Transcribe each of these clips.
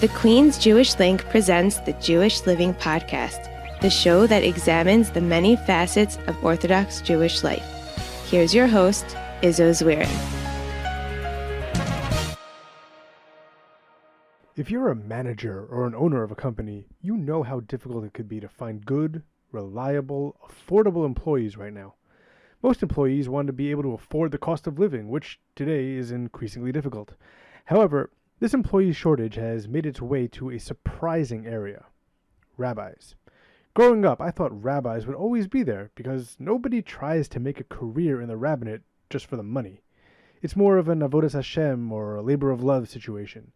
The Queen's Jewish Link presents the Jewish Living Podcast, the show that examines the many facets of Orthodox Jewish life. Here's your host, Izzo Zwirin. If you're a manager or an owner of a company, you know how difficult it could be to find good, reliable, affordable employees right now. Most employees want to be able to afford the cost of living, which today is increasingly difficult. However, this employee shortage has made its way to a surprising area: rabbis. Growing up, I thought rabbis would always be there because nobody tries to make a career in the rabbinate just for the money. It's more of an avodas Hashem or a labor of love situation.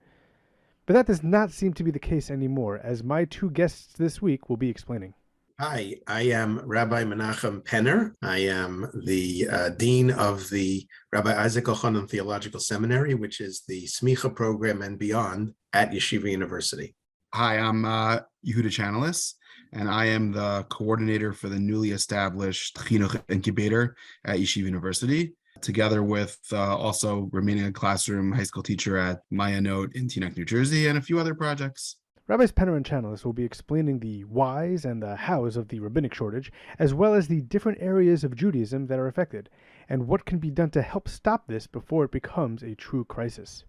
But that does not seem to be the case anymore, as my two guests this week will be explaining. Hi, I am Rabbi Menachem Penner. I am the Dean of the Rabbi Isaac Elchanan Theological Seminary, which is the Smicha program and beyond at Yeshiva University. Hi, I'm Yehuda Chanales, and I am the coordinator for the newly established Chinuch Incubator at Yeshiva University, together with also remaining a classroom high school teacher at Maya Note in Teaneck, New Jersey, and a few other projects. Rabbis Penner and Chanales will be explaining the whys and the hows of the rabbinic shortage, as well as the different areas of Judaism that are affected, and what can be done to help stop this before it becomes a true crisis.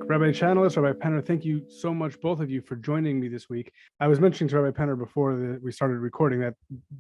Rabbi Chanales, Rabbi Penner, thank you so much, both of you, for joining me this week. I was mentioning to Rabbi Penner before we started recording that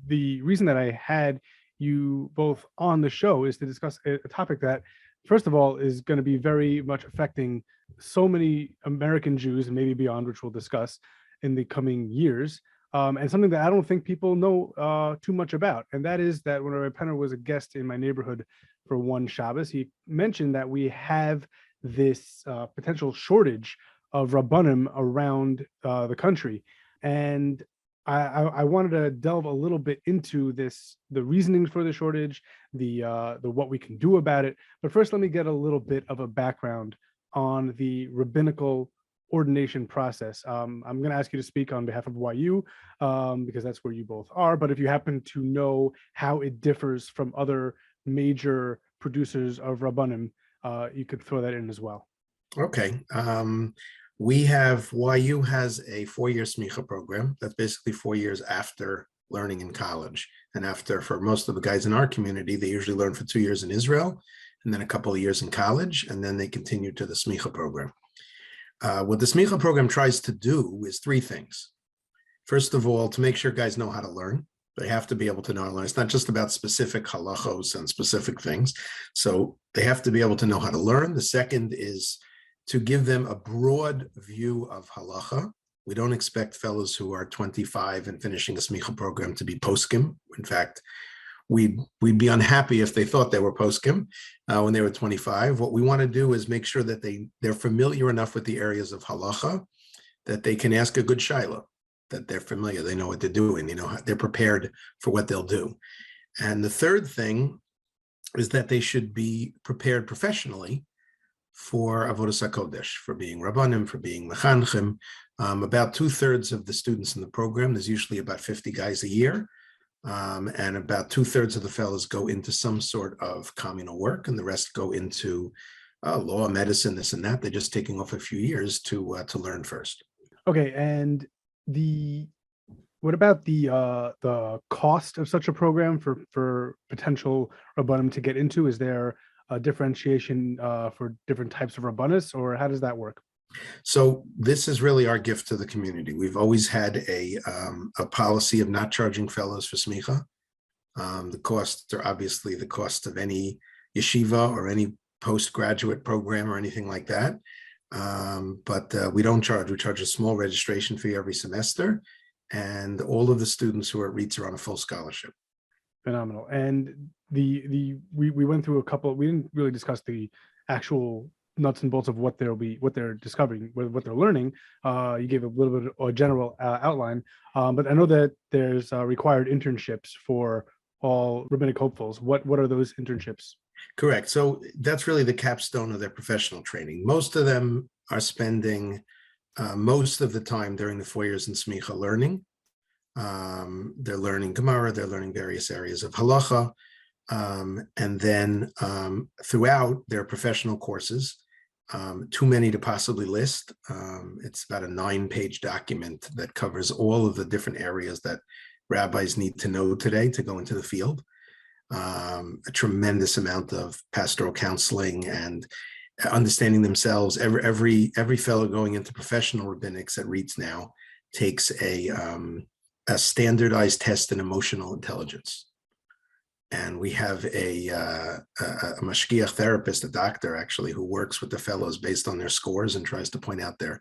the reason that I had you both on the show is to discuss a topic that, first of all, is going to be very much affecting so many American Jews and maybe beyond, which we'll discuss in the coming years, and something that I don't think people know too much about. And that is that when Rabbi Penner was a guest in my neighborhood for one Shabbos, he mentioned that we have this potential shortage of rabbanim around the country. And I wanted to delve a little bit into this, the reasonings for the shortage, the what we can do about it. But first, let me get a little bit of a background on the rabbinical ordination process. I'm going to ask you to speak on behalf of YU because that's where you both are. But if you happen to know how it differs from other major producers of rabbanim, you could throw that in as well. Okay. YU has a 4-year smicha program. That's basically 4 years after learning in college. And for most of the guys in our community, they usually learn for 2 years in Israel, and then a couple of years in college, and then they continue to the smicha program. What the smicha program tries to do is 3 things. First of all, to make sure guys know how to learn. They have to be able to know how to learn. It's not just about specific halachos and specific things. So they have to be able to know how to learn. The second is to give them a broad view of halacha. We don't expect fellows who are 25 and finishing a smicha program to be poskim. In fact, we'd be unhappy if they thought they were poskim when they were 25. What we want to do is make sure that they're familiar enough with the areas of halacha that they can ask a good shaila, that they're familiar, they know what they're doing, they're prepared for what they'll do. And the third thing is that they should be prepared professionally for avodas hakodesh, for being rabbanim, for being mechanchim. About 2/3 of the students in the program, there's usually about 50 guys a year, and about 2/3 of the fellows go into some sort of communal work, and the rest go into law, medicine, this and that. They're just taking off a few years to learn first. Okay, and what about the cost of such a program for potential rabbanim to get into? Is there a differentiation for different types of rabbanis, or how does that work? So this is really our gift to the community. We've always had a policy of not charging fellows for smicha. The costs are obviously the cost of any yeshiva or any postgraduate program or anything like that. But we don't charge. We charge a small registration fee every semester, and all of the students who are at REITs are on a full scholarship. Phenomenal. And we went through a couple. We didn't really discuss the actual nuts and bolts of what they're discovering, what they're learning. You gave a little bit of a general outline, but I know that there's required internships for all rabbinic hopefuls. What are those internships? Correct. So that's really the capstone of their professional training. Most of them are spending most of the time during the 4 years in smicha learning. They're learning Gemara, they're learning various areas of halacha. And then throughout their professional courses, too many to possibly list. It's about a 9-page document that covers all of the different areas that rabbis need to know today to go into the field. A tremendous amount of pastoral counseling and understanding themselves. Every fellow going into professional rabbinics at REITs now takes a standardized test in emotional intelligence. And we have a mashgiach therapist, a doctor actually, who works with the fellows based on their scores and tries to point out their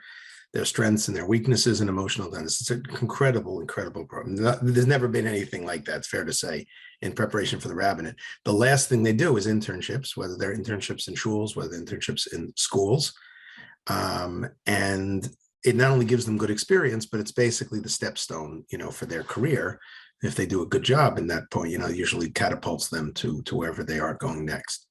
strengths and their weaknesses and emotional intelligence. It's an incredible program. There's never been anything like that, it's fair to say, in preparation for the rabbinate. The last thing they do is internships, whether they're internships in shuls, whether internships in schools. And it not only gives them good experience, but it's basically the stepstone, for their career. If they do a good job in that point, usually catapults them to wherever they are going next.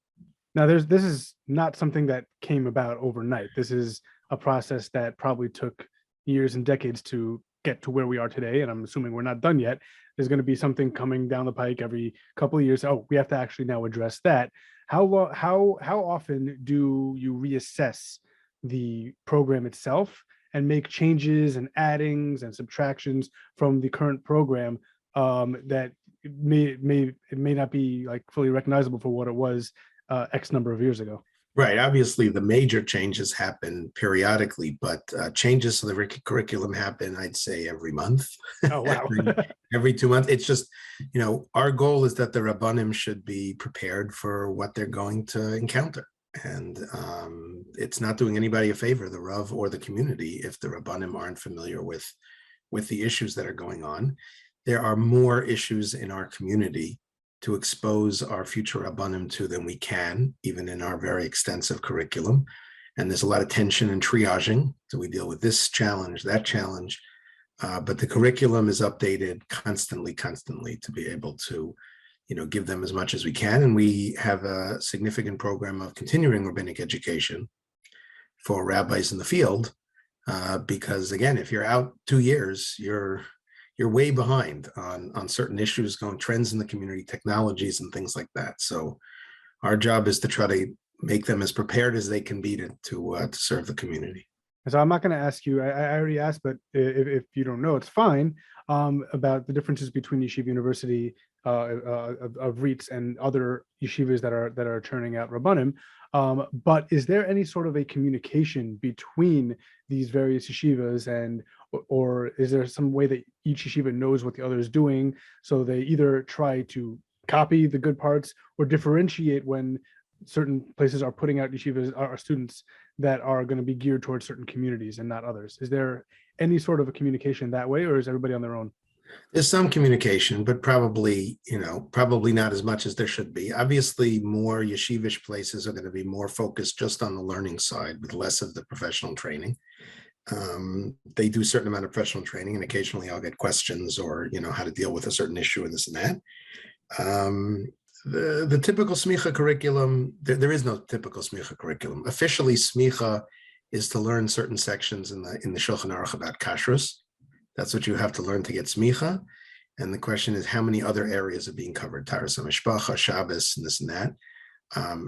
Now, this is not something that came about overnight. This is a process that probably took years and decades to get to where we are today. And I'm assuming we're not done yet. There's going to be something coming down the pike every couple of years. Oh, we have to actually now address that. How often do you reassess the program itself and make changes and addings and subtractions from the current program that it may not be like fully recognizable for what it was X number of years ago? Right. Obviously, the major changes happen periodically, but changes to the curriculum happen, I'd say, every month. Oh, wow. every 2 months. It's just, our goal is that the Rabbanim should be prepared for what they're going to encounter. And it's not doing anybody a favor, the Rav or the community, if the Rabbanim aren't familiar with the issues that are going on. There are more issues in our community to expose our future Rabbanim to than we can, even in our very extensive curriculum. And there's a lot of tension and triaging. So we deal with this challenge, that challenge. But the curriculum is updated constantly to be able to, give them as much as we can. And we have a significant program of continuing rabbinic education for rabbis in the field. Because again, if you're out 2 years, you're way behind on certain issues, trends in the community, technologies and things like that. So our job is to try to make them as prepared as they can be to serve the community. So I'm not going to ask you, I already asked, but if you don't know, it's fine, about the differences between Yeshiva University of REITs and other yeshivas that are churning out Rabbanim. But is there any sort of a communication between these various yeshivas, or is there some way that each yeshiva knows what the other is doing, so they either try to copy the good parts or differentiate when certain places are putting out yeshivas, our students that are going to be geared towards certain communities and not others? Is there any sort of a communication that way, or is everybody on their own? There's some communication, but probably not as much as there should be. Obviously, more yeshivish places are going to be more focused just on the learning side with less of the professional training. They do a certain amount of professional training, and occasionally I'll get questions or, how to deal with a certain issue and this and that. The typical smicha curriculum, there is no typical smicha curriculum. Officially, smicha is to learn certain sections in the Shulchan Aruch about kashrus. That's what you have to learn to get smicha. And the question is, how many other areas are being covered? Taras HaMishpacha, Shabbos, and this and that.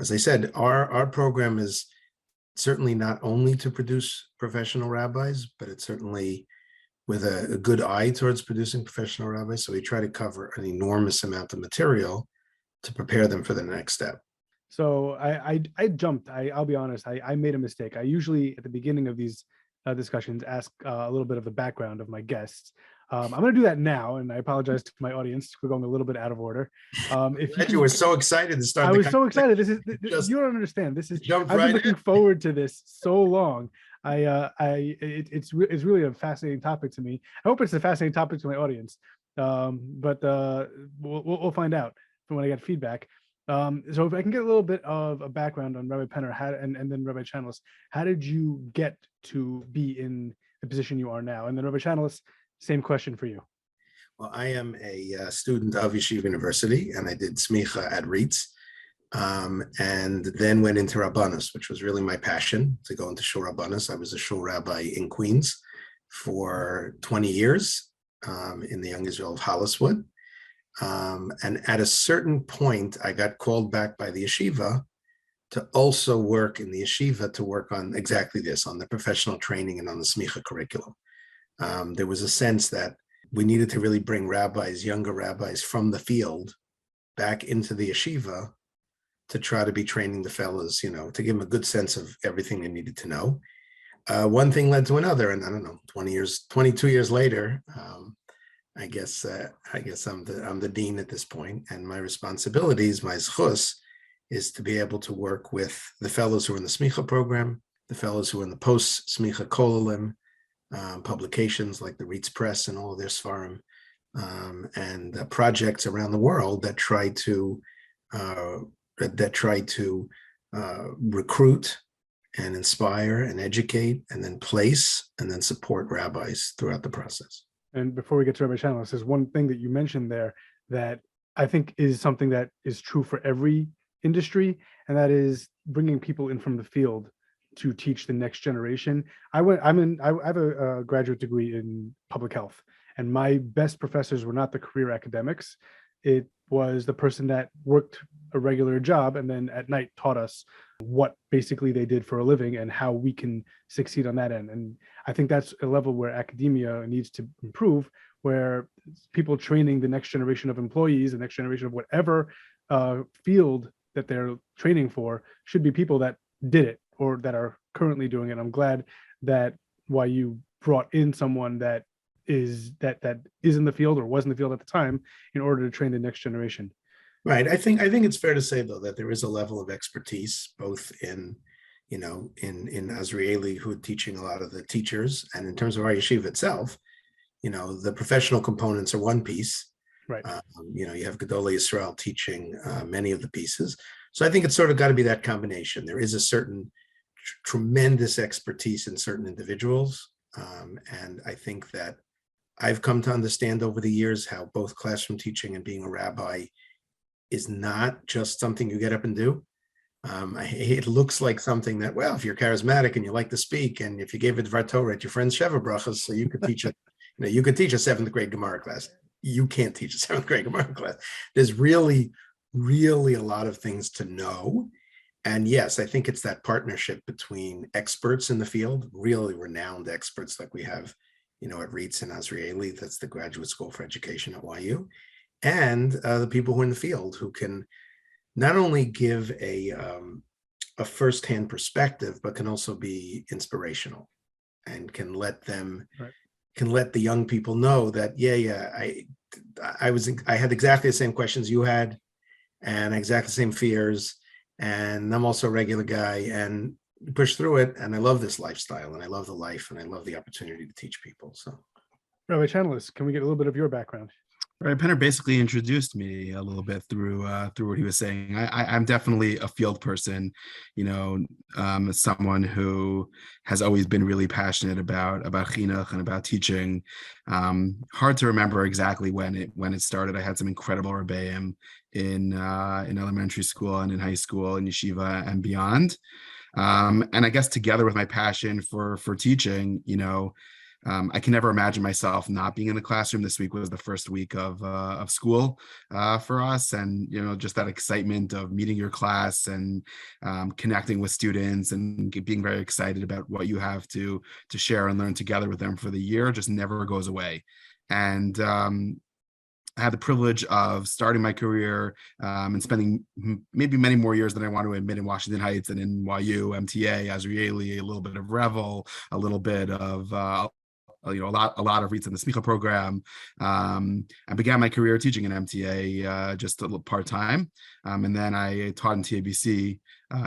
As I said, our program is certainly not only to produce professional rabbis, but it's certainly with a good eye towards producing professional rabbis. So we try to cover an enormous amount of material to prepare them for the next step. So I jumped. I'll be honest. I made a mistake. I usually at the beginning of these discussions ask a little bit of the background of my guests. I'm going to do that now, and I apologize to my audience. We're going a little bit out of order. You were so excited to start. I was so excited. You don't understand. I've been looking forward to this so long. It's really a fascinating topic to me. I hope it's a fascinating topic to my audience. But we'll find out from when I get feedback. So if I can get a little bit of a background on Rabbi Penner and then Rabbi Chanales, how did you get to be in the position you are now? And then Rabbi Chanales, same question for you. Well, I am a student of Yeshiva University, and I did smicha at REITs, and then went into Rabbanus, which was really my passion, to go into shul Rabbanus. I was a shul rabbi in Queens for 20 years in the Young Israel of Holliswood. And at a certain point, I got called back by the yeshiva to also work in the yeshiva to work on exactly this, on the professional training and on the smicha curriculum. There was a sense that we needed to really bring rabbis, younger rabbis from the field back into the yeshiva to try to be training the fellows, to give them a good sense of everything they needed to know. One thing led to another, and I don't know, 22 years later, I guess I'm the dean at this point, and my responsibilities, my zchus, is to be able to work with the fellows who are in the smicha program, the fellows who are in the post smicha kolalim, publications like the Reitz Press and all of their svarim, and projects around the world that try to recruit and inspire and educate and then place and then support rabbis throughout the process. And before we get to Rabbi Chanales, there's one thing that you mentioned there that I think is something that is true for every industry, and that is bringing people in from the field to teach the next generation. I have a graduate degree in public health, and my best professors were not the career academics. It was the person that worked a regular job and then at night taught us what basically they did for a living and how we can succeed on that end. And I think that's a level where academia needs to improve, where people training the next generation of employees, the next generation of whatever field that they're training for, should be people that did it or that are currently doing it. I'm glad that you brought in someone that is in the field or was in the field at the time in order to train the next generation. Right. I think it's fair to say, though, that there is a level of expertise both in Azrieli, who are teaching a lot of the teachers, and in terms of our yeshiva itself, the professional components are one piece. Right. You have Gedolei Yisrael teaching many of the pieces. So I think it's sort of got to be that combination. There is a certain tremendous expertise in certain individuals. And I think that I've come to understand over the years how both classroom teaching and being a rabbi is not just something you get up and do. It looks like something that, well, if you're charismatic and you like to speak, and if you gave a Dvar Torah at your friend's Sheva Brachas, so you could teach you could teach a 7th grade Gemara class. You can't teach a 7th grade Gemara class. There's really, really a lot of things to know. And yes, I think it's that partnership between experts in the field, really renowned experts like we have, at Reitz and Azrieli, that's the Graduate School for Education at YU, and the people who are in the field who can not only give a firsthand perspective, but can also be inspirational and can let them, can let the young people know that, I had exactly the same questions you had and exactly the same fears. And I'm also a regular guy and push through it. And I love this lifestyle and I love the life and I love the opportunity to teach people. So, Rabbi Chanales, can we get a little bit of your background? Rabbi Penner basically introduced me a little bit through what he was saying. I'm definitely a field person, someone who has always been really passionate about chinuch and about teaching. Hard to remember exactly when it started. I had some incredible rebbeim in elementary school and in high school and yeshiva and beyond. And I guess together with my passion for teaching, I can never imagine myself not being in the classroom. This week was the first week of school for us, and just that excitement of meeting your class and connecting with students and being very excited about what you have to share and learn together with them for the year just never goes away. And I had the privilege of starting my career and spending maybe many more years than I want to admit in Washington Heights and in YU, MTA, Azrieli, a little bit of Revel, a little bit of a lot of Reitz in the Smicha program. I began my career teaching in MTA just a little part-time. And then I taught in TABC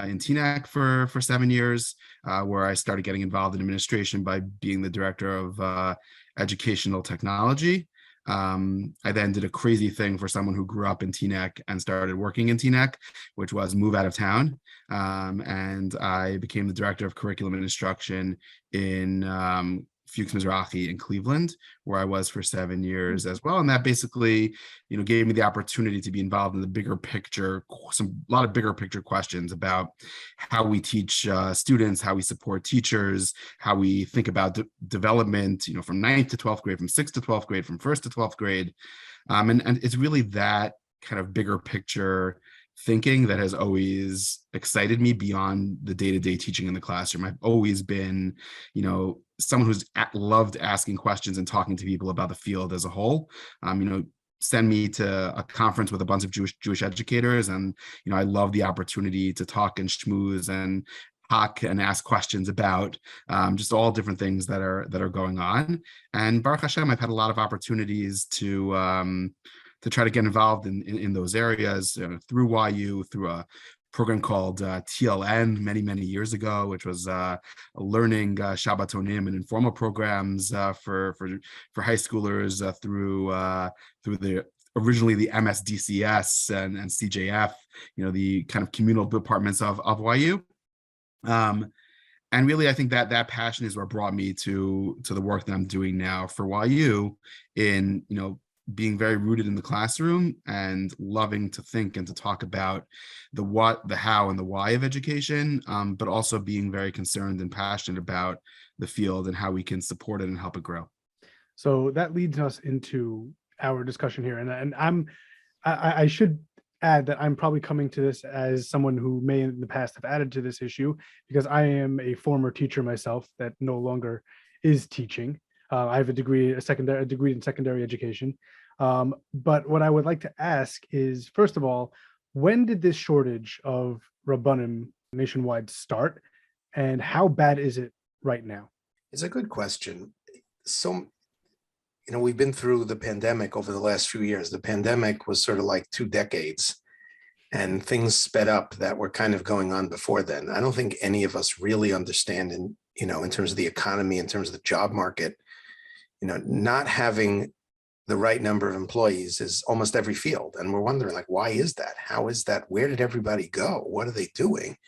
in TNAC for 7 years, where I started getting involved in administration by being the director of educational technology. I then did a crazy thing for someone who grew up in TNAC and started working in TNAC, which was move out of town. And I became the director of curriculum and instruction in Fuchs Mizrahi in Cleveland, where I was for 7 years as well. And that basically, gave me the opportunity to be involved in the bigger picture, a lot of bigger picture questions about how we teach students, how we support teachers, how we think about development, from 9th to 12th grade, from 6th to 12th grade, from 1st to 12th grade. And it's really that kind of bigger picture thinking that has always excited me beyond the day-to-day teaching in the classroom. I've always been, someone who's loved asking questions and talking to people about the field as a whole. Send me to a conference with a bunch of Jewish educators, and I love the opportunity to talk and schmooze and talk and ask questions about just all different things that are going on. And Baruch Hashem, I've had a lot of opportunities to try to get involved in those areas through YU, through a program called TLN many years ago, which was learning Shabbatonim and informal programs for high schoolers through originally the MSDCS and CJF, the kind of communal departments of YU. And really, I think that passion is what brought me to the work that I'm doing now for YU in, being very rooted in the classroom and loving to think and to talk about the what, the how, and the why of education, but also being very concerned and passionate about the field and how we can support it and help it grow. So that leads us into our discussion here. And I should add that I'm probably coming to this as someone who may in the past have added to this issue, because I am a former teacher myself that no longer is teaching. I have a degree in secondary education. But what I would like to ask is, first of all, when did this shortage of Rabbanim nationwide start, and how bad is it right now? It's a good question. So, we've been through the pandemic over the last few years. The pandemic was sort of like 2 decades, and things sped up that were kind of going on before then. I don't think any of us really understand in terms of the economy, in terms of the job market, not having the right number of employees is almost every field. And we're wondering, why is that? How is that? Where did everybody go? What are they doing?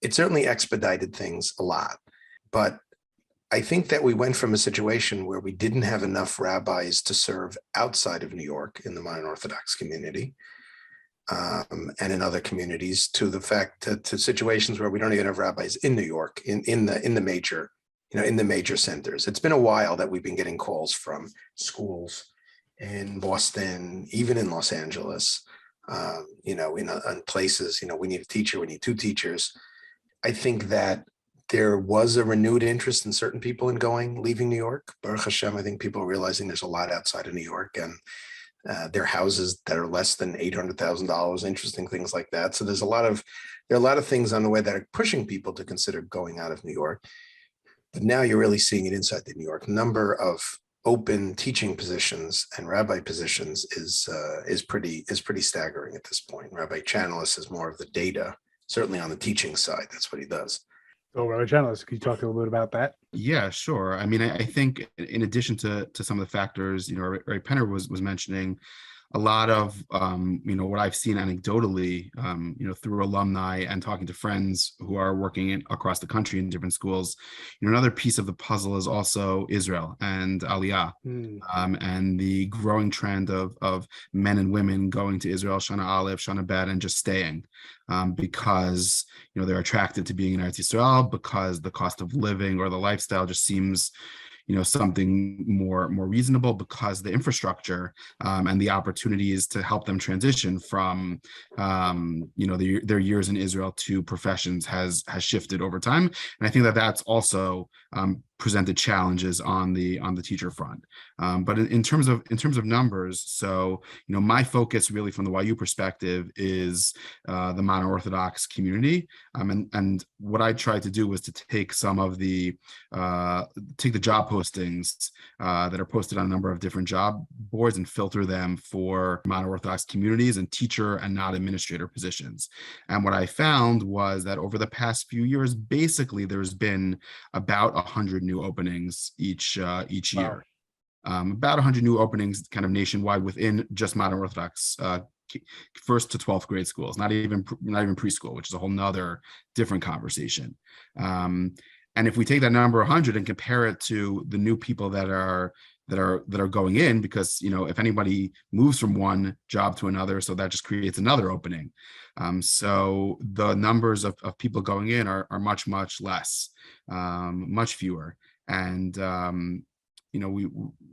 It certainly expedited things a lot. But I think that we went from a situation where we didn't have enough rabbis to serve outside of New York in the modern Orthodox community and in other communities, to the fact to situations where we don't even have rabbis in New York, in the major centers. It's been a while that we've been getting calls from schools in Boston, even in Los Angeles, in places, we need a teacher, we need 2 teachers. I think that there was a renewed interest in certain people in leaving New York. Baruch Hashem, I think people are realizing there's a lot outside of New York, and there are houses that are less than $800,000, interesting things like that. So there are a lot of things on the way that are pushing people to consider going out of New York. But now you're really seeing it inside the New York. Number of open teaching positions and rabbi positions is pretty staggering at this point. Rabbi Chanales is more of the data, certainly on the teaching side. That's what he does. So, Rabbi Chanales, can you talk a little bit about that? Yeah, sure. I mean, I think in addition to some of the factors, Ray Penner was mentioning, a lot of what I've seen anecdotally, through alumni and talking to friends who are working across the country in different schools. Another piece of the puzzle is also Israel and Aliyah, and the growing trend of men and women going to Israel, Shana Aleph, Shana Bet, and just staying because they're attracted to being in Eretz Yisrael, because the cost of living or the lifestyle just seems something more reasonable, because the infrastructure and the opportunities to help them transition from their years in Israel to professions has shifted over time. And I think that that's also presented challenges on the teacher front. But in terms of numbers, so my focus really from the YU perspective is the modern Orthodox community, and what I tried to do was to take some of the job postings that are posted on a number of different job boards and filter them for modern Orthodox communities and teacher and not administrator positions. And what I found was that over the past few years, basically there's been about 100 new openings each year. About 100 new openings kind of nationwide within just modern Orthodox first to 12th grade schools, not even preschool, which is a whole nother different conversation. And if we take that number 100 and compare it to the new people that are going in, because if anybody moves from one job to another, so that just creates another opening. So the numbers of people going in are much less, much fewer. And we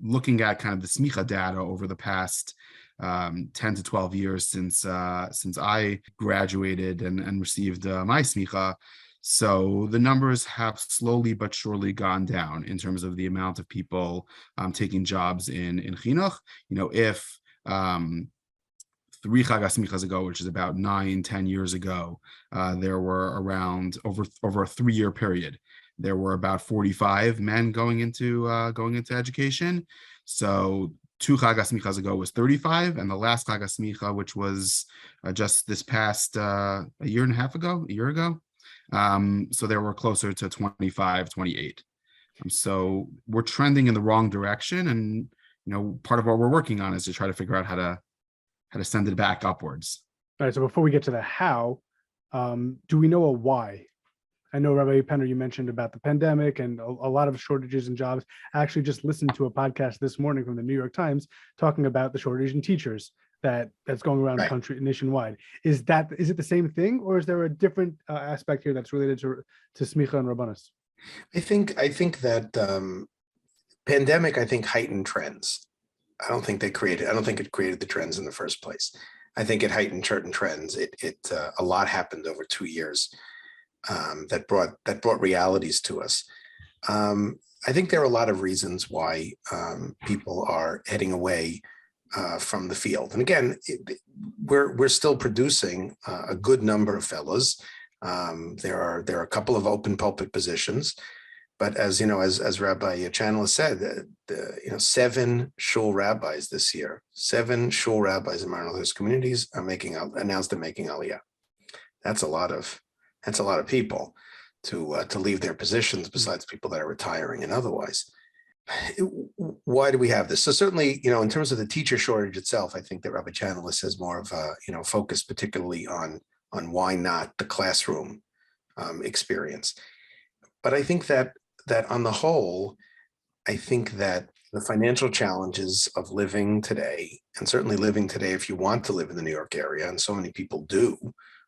looking at kind of the smicha data over the past 10 to 12 years since I graduated and received my smicha. So the numbers have slowly but surely gone down in terms of the amount of people taking jobs in chinuch. If 3 Chag HaSmichas ago, which is about 9-10 years ago, there were around over a 3-year period, there were about 45 men going into education. So 2 Chag HaSmichas ago was 35, and the last Chag HaSmicha, which was just this past a year ago. So there were closer to 25, 28. So we're trending in the wrong direction, and part of what we're working on is to try to figure out how to send it back upwards. All right. So before we get to the how, do we know a why? I know, Rabbi Penner, you mentioned about the pandemic and a lot of shortages in jobs. I actually just listened to a podcast this morning from the New York Times talking about the shortage in teachers that's going around the country nationwide. Is it the same thing, or is there a different aspect here that's related to smicha and rabbanos? I think that pandemic, heightened trends. I don't think it created the trends in the first place. I think it heightened certain trends. A lot happened over 2 years that brought realities to us. I think there are a lot of reasons why people are heading away from the field. And again, we're still producing a good number of fellows. There are a couple of open pulpit positions, but as Rabbi Chanales said, 7 shul rabbis this year, 7 shul rabbis in marginalized communities announced they're making aliyah. That's a lot of people to leave their positions, besides people that are retiring and otherwise. Why do we have this? So certainly, in terms of the teacher shortage itself, I think that Rabbi Chanales has more of a focus particularly on why not the classroom experience. But I think that on the whole, I think that the financial challenges of living today, and certainly living today if you want to live in the New York area, and so many people do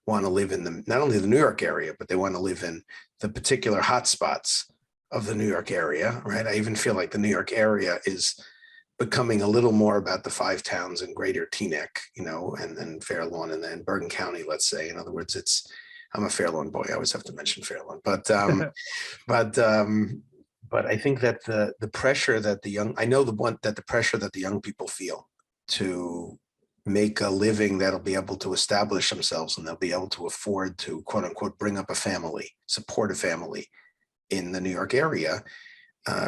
want to live in not only the New York area, but they want to live in the particular hotspots of the New York area, right? I even feel like the New York area is becoming a little more about the 5 towns in Greater Teaneck, and Fair Lawn and then Bergen County, let's say. In other words, I'm a Fair Lawn boy. I always have to mention Fair Lawn, but I think that the pressure that the pressure that the young people feel to make a living that'll be able to establish themselves and they'll be able to afford to, quote unquote, bring up a family, support a family in the New York area,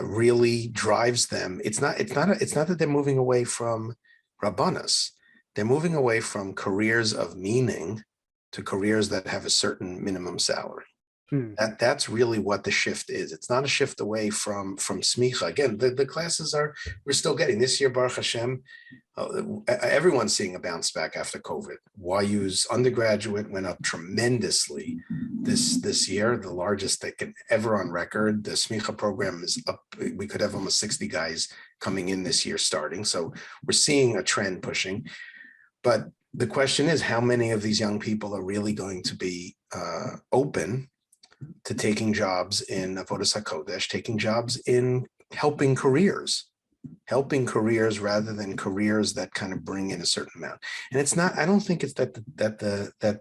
really drives them. It's not that they're moving away from rabbanos. They're moving away from careers of meaning to careers that have a certain minimum salary. That's really what the shift is. It's not a shift away from smicha. Again, the classes we're still getting this year, Baruch Hashem. Everyone's seeing a bounce back after COVID. YU's undergraduate went up tremendously this year, the largest that can ever on record. The smicha program is up. We could have almost 60 guys coming in this year starting. So we're seeing a trend pushing. But the question is, how many of these young people are really going to be open to taking jobs in Avodas HaKodesh, taking jobs in helping careers rather than careers that kind of bring in a certain amount. And it's not, I don't think it's that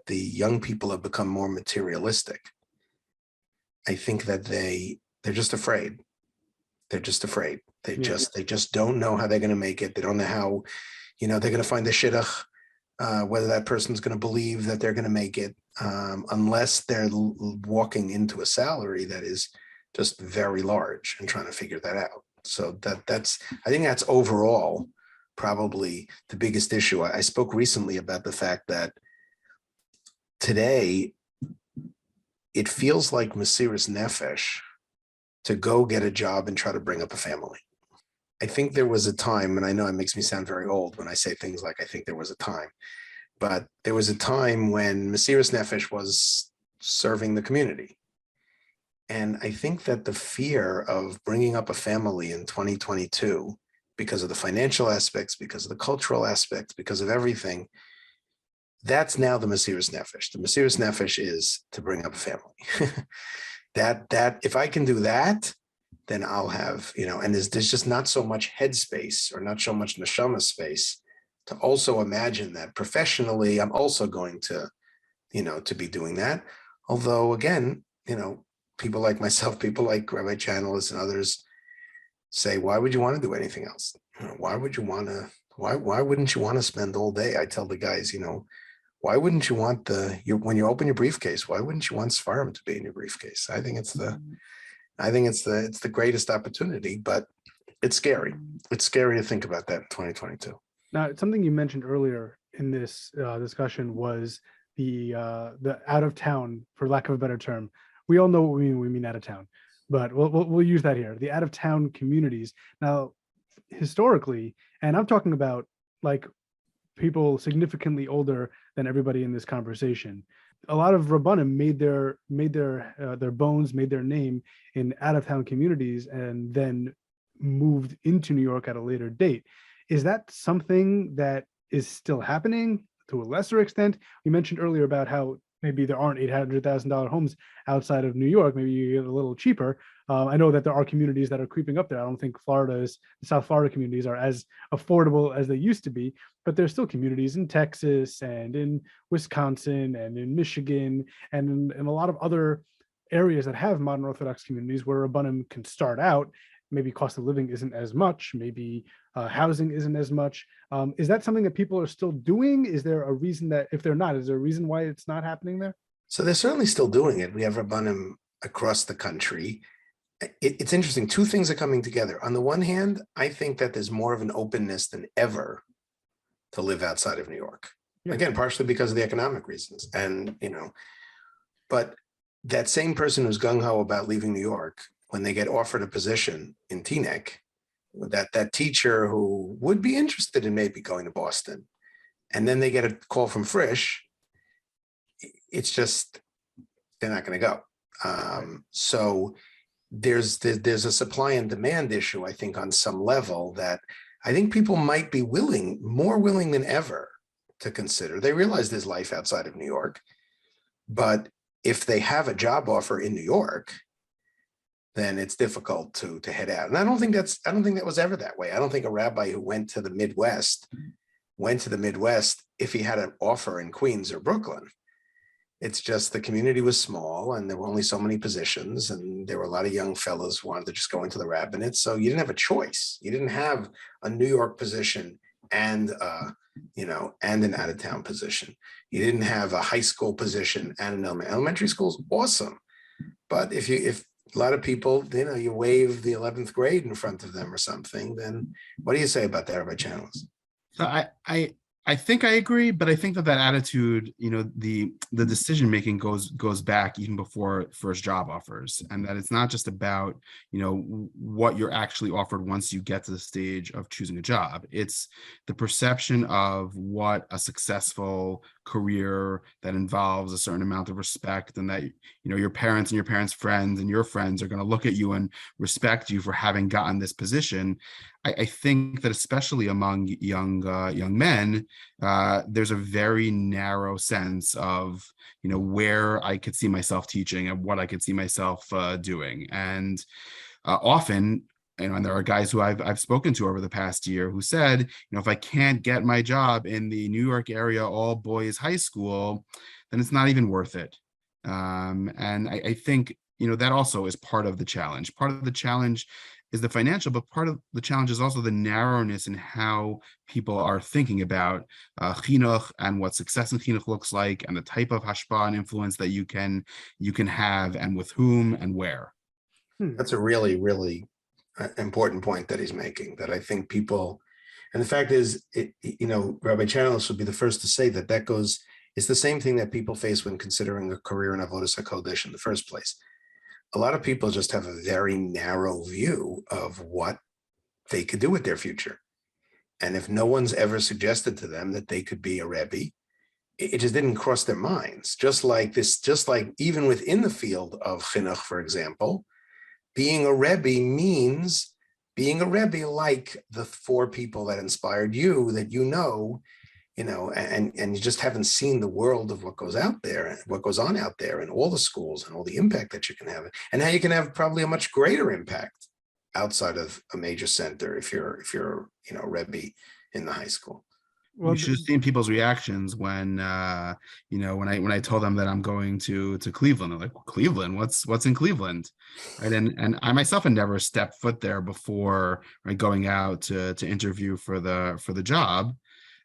the young people have become more materialistic. I think that they're just afraid. They're just afraid. They just don't know how they're going to make it. They don't know how, they're going to find the shidduch, whether that person's going to believe that they're going to make it, unless they're walking into a salary that is just very large and trying to figure that out. So I think that's overall probably the biggest issue. I spoke recently about the fact that today it feels like Mesiras Nefesh to go get a job and try to bring up a family. I think there was a time, and I know it makes me sound very old when I say things like I think there was a time, but there was a time when Mesiras Nefesh was serving the community. And I think that the fear of bringing up a family in 2022, because of the financial aspects, because of the cultural aspects, because of everything, that's now the Mesiras Nefesh. The Mesiras Nefesh is to bring up a family. that if I can do that, then I'll have, and there's just not so much headspace or not so much neshama space to also imagine that professionally I'm also going to, to be doing that. Although again, people like myself, people like Rabbi Chanales and others say, why would you want to do anything else? Why would you want to, why wouldn't you want to spend all day? I tell the guys, why wouldn't you want when you open your briefcase, why wouldn't you want Sfarim to be in your briefcase? I think it's the greatest opportunity, but it's scary. It's scary to think about that in 2022. Now, something you mentioned earlier in this discussion was the out of town, for lack of a better term. We all know what we mean out of town, but we'll use that here. The out of town communities. Now, historically, and I'm talking about like people significantly older than everybody in this conversation. A lot of Rabbanim made their bones, made their name in out of town communities, and then moved into New York at a later date. Is that something that is still happening to a lesser extent? You mentioned earlier about how maybe there aren't $800,000 homes outside of New York. Maybe you get a little cheaper. I know that there are communities that are creeping up there. I don't think the South Florida communities are as affordable as they used to be, but there's still communities in Texas and in Wisconsin and in Michigan and in a lot of other areas that have modern Orthodox communities where Rabbanim can start out. Maybe cost of living isn't as much, maybe housing isn't as much. Is that something that people are still doing? Is there a reason that, if they're not, is there a reason why it's not happening there? So they're certainly still doing it. We have Rabbanim across the country. It's interesting. Two things are coming together. On the one hand, I think that there's more of an openness than ever to live outside of New York. Yeah. Again, partially because of the economic reasons. And, but that same person who's gung-ho about leaving New York, when they get offered a position in Teaneck, that teacher who would be interested in maybe going to Boston, and then they get a call from Frisch, it's just, they're not going to go. So there's a supply and demand issue, I think, on some level that I think people might be more willing than ever to consider. They realize there's life outside of New York, but if they have a job offer in New York, then it's difficult to head out. And I don't think that was ever that way. I don't think a rabbi who went to the Midwest if he had an offer in Queens or Brooklyn. It's just the community was small and there were only so many positions, and there were a lot of young fellows who wanted to just go into the rabbinate. So you didn't have a choice. You didn't have a New York position and and an out-of-town position. You didn't have a high school position and an elementary school is awesome. But if a lot of people, you wave the 11th grade in front of them or something, then what do you say about that, Rabbi Chanales? So I think I agree, but I think that attitude, the decision making goes back even before first job offers, and that it's not just about what you're actually offered once you get to the stage of choosing a job. It's the perception of what a successful career that involves a certain amount of respect, and that your parents and your parents' friends and your friends are going to look at you and respect you for having gotten this position. I think that especially among young men, there's a very narrow sense of where I could see myself teaching and what I could see myself doing, and often. And there are guys who I've spoken to over the past year who said, if I can't get my job in the New York area all boys high school, then it's not even worth it. And I think that also is part of the challenge. Part of the challenge is the financial, but part of the challenge is also the narrowness in how people are thinking about chinuch and what success in chinuch looks like, and the type of hashpah and influence that you can have, and with whom and where. That's a really, really important point that he's making, that I think people, and the fact is, Rabbi Chanales would be the first to say that it's the same thing that people face when considering a career in Avodas HaKodesh in the first place. A lot of people just have a very narrow view of what they could do with their future. And if no one's ever suggested to them that they could be a Rebbe, it just didn't cross their minds. Just like even within the field of chinuch, for example, being a Rebbe means being a Rebbe like the four people that inspired you, that and you just haven't seen the world of what goes out there and what goes on out there and all the schools and all the impact that you can have, and how you can have probably a much greater impact outside of a major center if you're Rebbe in the high school. Well, you should have seen people's reactions when when I told them that I'm going to Cleveland. They're like, Cleveland? What's in Cleveland? Right. And I myself had never stepped foot there before, right, going out to interview for the job,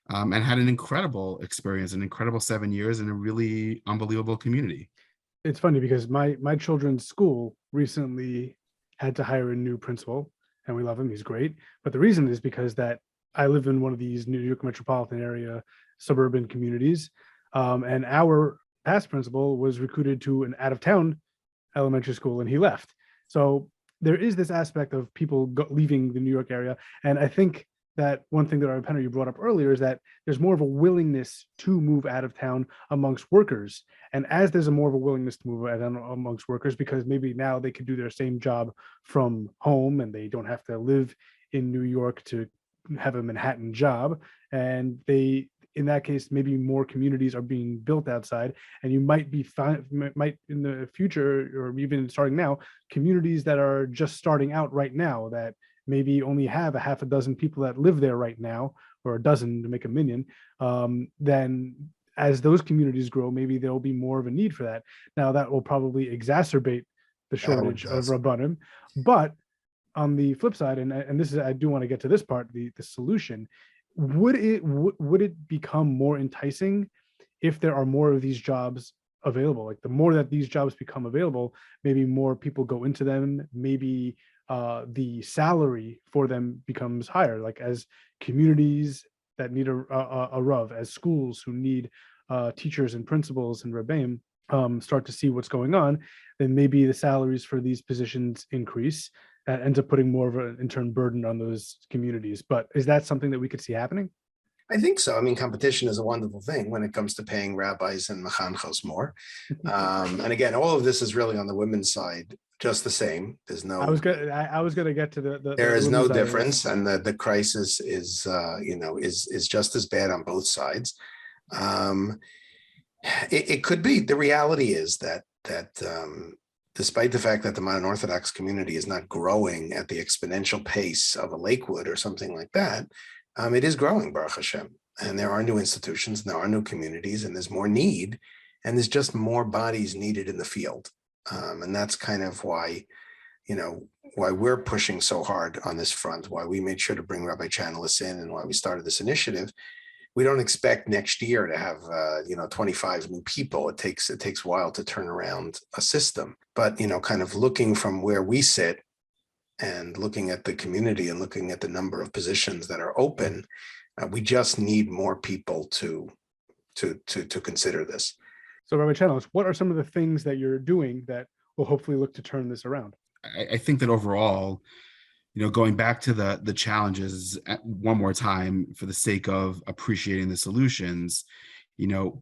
and had an incredible experience, an incredible 7 years in a really unbelievable community. it's funny because my children's school recently had to hire a new principal, and we love him. He's great. But the reason is because that I live in one of these New York metropolitan area suburban communities, and our past principal was recruited to an out of town elementary school, and he left. So there is this aspect of people leaving the New York area, and I think that one thing that Rabbi Penner you brought up earlier is that there's more of a willingness to move out of town amongst workers. And as there's a more of a willingness to move out amongst workers, because maybe now they can do their same job from home and they don't have to live in New York to have a Manhattan job. And they, in that case, maybe more communities are being built outside, and you might in the future, or even starting now, communities that are just starting out right now that maybe only have a half a dozen people that live there right now, or a dozen to make a million, then as those communities grow, maybe there'll be more of a need for that. Now that will probably exacerbate the shortage of Rabbanim. But on the flip side, and this is, I do want to get to this part, the solution, would it become more enticing if there are more of these jobs available? Like the more that these jobs become available, maybe more people go into them, maybe the salary for them becomes higher, like as communities that need a Rav, as schools who need teachers and principals and Rebbeim start to see what's going on, then maybe the salaries for these positions increase. That ends up putting more of an intern burden on those communities. But is that something that we could see happening? I think so. I mean, competition is a wonderful thing when it comes to paying rabbis and mechanchos more. And again, all of this is really on the women's side, just the same. There's no. I was gonna get to the there is no difference, and the crisis is just as bad on both sides. It could be. The reality is that despite the fact that the modern Orthodox community is not growing at the exponential pace of a Lakewood or something like that, it is growing, Baruch Hashem. And there are new institutions, and there are new communities, and there's more need, and there's just more bodies needed in the field. And that's kind of why we're pushing so hard on this front, why we made sure to bring Rabbi Chanales in, and why we started this initiative. We don't expect next year to have 25 new people. It takes a while to turn around a system. But kind of looking from where we sit and looking at the community and looking at the number of positions that are open, we just need more people to consider this. So Rabbi Chanales, what are some of the things that you're doing that will hopefully look to turn this around? I think that overall, going back to the challenges one more time for the sake of appreciating the solutions,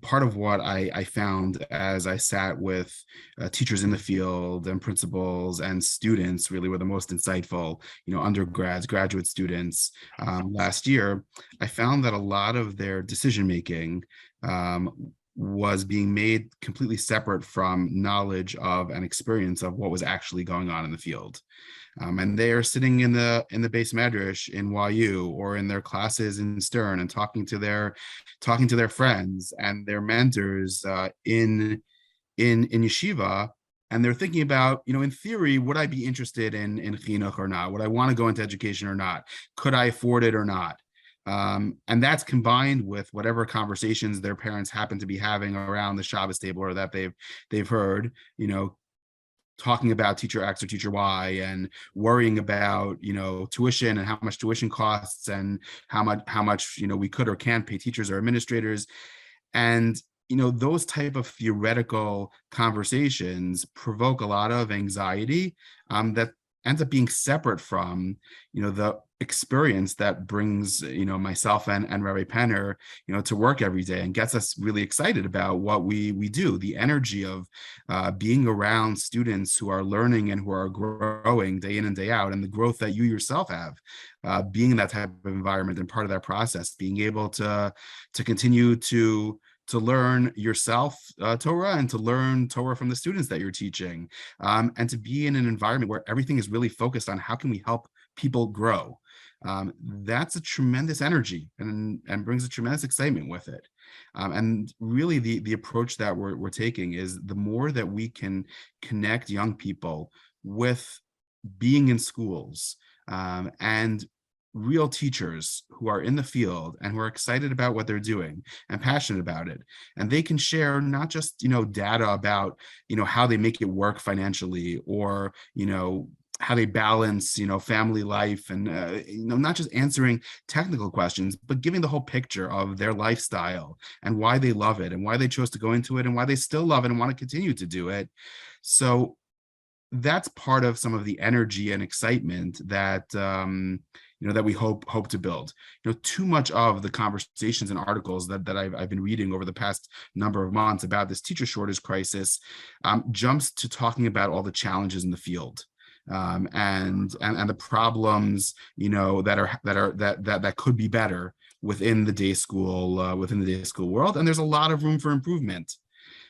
part of what I found as I sat with teachers in the field and principals and students really were the most insightful, undergrads, graduate students last year. I found that a lot of their decision-making was being made completely separate from knowledge of and experience of what was actually going on in the field. And they are sitting in the base medrash in yu or in their classes in Stern and talking to their friends and their mentors in yeshiva, and they're thinking about, in theory, would I be interested in chinuch or not? Would I want to go into education or not? Could I afford it or not? And that's combined with whatever conversations their parents happen to be having around the Shabbos table or that they've heard, talking about teacher X or teacher Y and worrying about, tuition and how much tuition costs and how much, we could or can't pay teachers or administrators. And, those type of theoretical conversations provoke a lot of anxiety that ends up being separate from, the experience that brings, myself and Rabbi Penner, to work every day and gets us really excited about what we do. The energy of being around students who are learning and who are growing day in and day out, and the growth that you yourself have, being in that type of environment and part of that process, being able to continue to to learn yourself Torah and to learn Torah from the students that you're teaching, and to be in an environment where everything is really focused on how can we help people grow. That's a tremendous energy and brings a tremendous excitement with it. And really the approach that we're taking is the more that we can connect young people with being in schools, and real teachers who are in the field and who are excited about what they're doing and passionate about it, and they can share not just data about how they make it work financially, or how they balance family life, and not just answering technical questions, but giving the whole picture of their lifestyle and why they love it and why they chose to go into it and why they still love it and want to continue to do it. So that's part of some of the energy and excitement that that we hope to build. Too much of the conversations and articles that I've been reading over the past number of months about this teacher shortage crisis jumps to talking about all the challenges in the field, and the problems that could be better within the day school world, and there's a lot of room for improvement.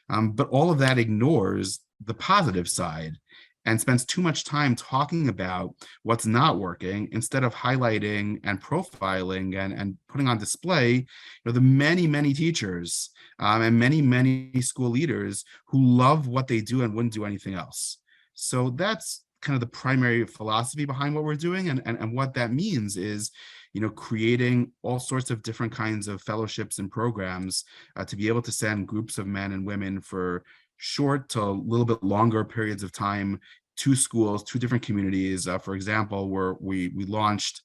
But all of that ignores the positive side and spends too much time talking about what's not working instead of highlighting and profiling and putting on display the many teachers and many school leaders who love what they do and wouldn't do anything else. So that's kind of the primary philosophy behind what we're doing, and what that means is creating all sorts of different kinds of fellowships and programs to be able to send groups of men and women for short to a little bit longer periods of time to schools, to different communities. For example, where we launched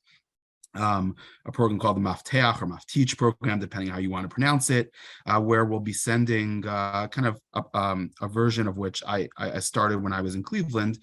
a program called the Mafteach or Mafteach program, depending on how you want to pronounce it, where we'll be sending kind of a version of which I started when I was in Cleveland,